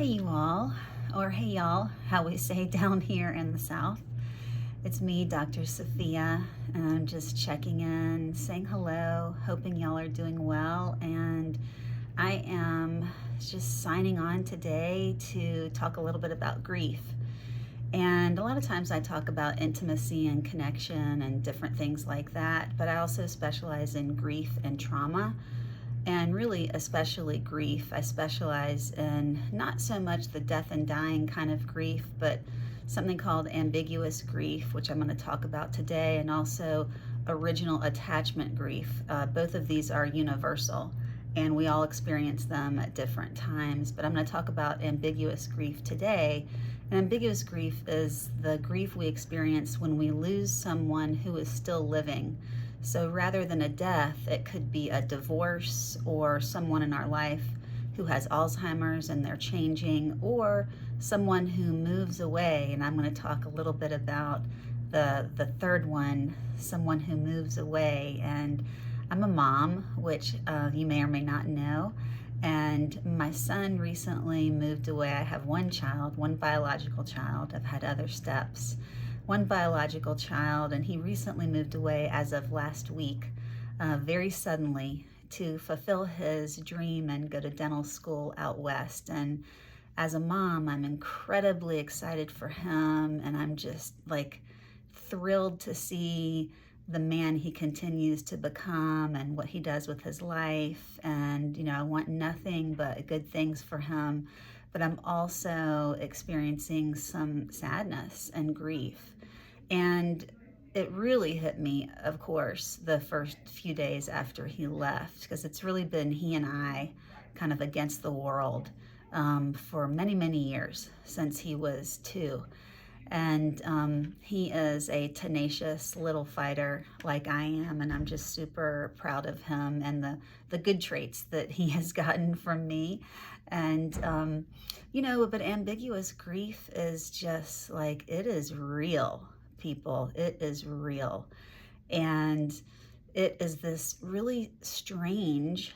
Hey you all, or hey y'all, how we say down here in the South. It's me, Dr. Sophia, and I'm just checking in, saying hello, hoping y'all are doing well, and I am just signing on today to talk a little bit about grief. And a lot of times I talk about intimacy and connection and different things like that, but I also specialize in grief and trauma. And really, especially grief. I specialize in not so much the death and dying kind of grief, but something called ambiguous grief, which I'm going to talk about today, and also original attachment grief. Both of these are universal, and we all experience them at different times. But I'm going to talk about ambiguous grief today. And ambiguous grief is the grief we experience when we lose someone who is still living. So rather than a death, it could be a divorce or someone in our life who has Alzheimer's and they're changing, or someone who moves away. And I'm going to talk a little bit about the third one, someone who moves away. And I'm a mom, which you may or may not know. And my son recently moved away. I have one child, one biological child. I've had other steps. One biological child, and he recently moved away as of last week, very suddenly, to fulfill his dream and go to dental school out west. And as a mom, I'm incredibly excited for him, and I'm just like thrilled to see the man he continues to become and what he does with his life. And I want nothing but good things for him, but I'm also experiencing some sadness and grief. And it really hit me, of course, the first few days after he left, because it's really been he and I kind of against the world for many, many years, since he was 2. And he is a tenacious little fighter like I am, and I'm just super proud of him and the good traits that he has gotten from me. And but ambiguous grief is just like, it is real, people. It is real. And it is this really strange,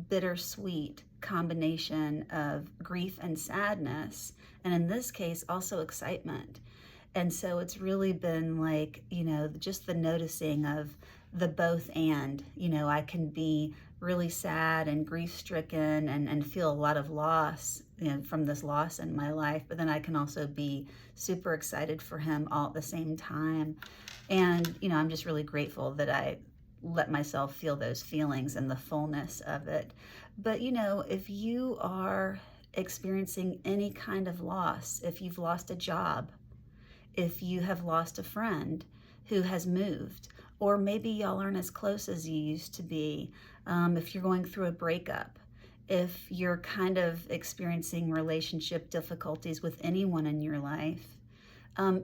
bittersweet combination of grief and sadness, and in this case also excitement. And so it's really been like, just the noticing of the both. And I can be really sad and grief stricken and feel a lot of loss, from this loss in my life, but then I can also be super excited for him all at the same time. And I'm just really grateful that I let myself feel those feelings and the fullness of it. But if you are experiencing any kind of loss, if you've lost a job, if you have lost a friend who has moved, or maybe y'all aren't as close as you used to be, if you're going through a breakup, if you're kind of experiencing relationship difficulties with anyone in your life,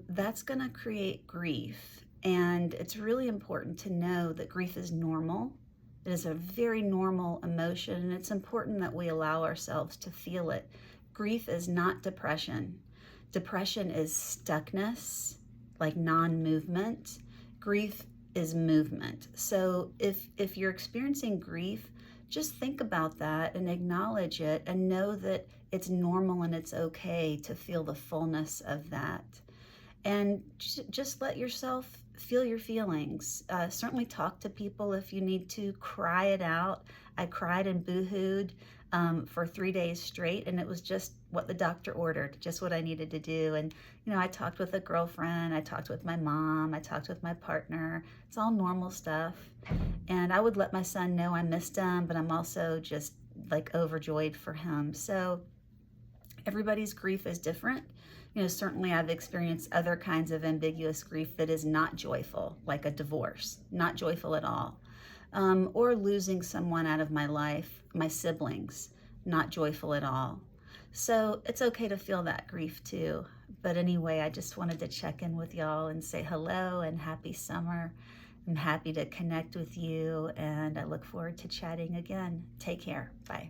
that's going to create grief. And it's really important to know that grief is normal. It is a very normal emotion, and it's important that we allow ourselves to feel it. Grief is not depression. Depression is stuckness, like non-movement. Grief is movement. So if you're experiencing grief, just think about that and acknowledge it, and know that it's normal and it's okay to feel the fullness of that. And just let yourself feel your feelings. Certainly talk to people if you need to. Cry it out. I cried and boo-hooed for 3 days straight, and it was just what the doctor ordered, just what I needed to do. And I talked with a girlfriend, I talked with my mom, I talked with my partner. It's all normal stuff. And I would let my son know I missed him, but I'm also just like overjoyed for him. So everybody's grief is different. Certainly I've experienced other kinds of ambiguous grief that is not joyful, like a divorce, not joyful at all. Or losing someone out of my life, my siblings, not joyful at all. So it's okay to feel that grief too. But anyway, I just wanted to check in with y'all and say hello and happy summer. I'm happy to connect with you, and I look forward to chatting again. Take care. Bye.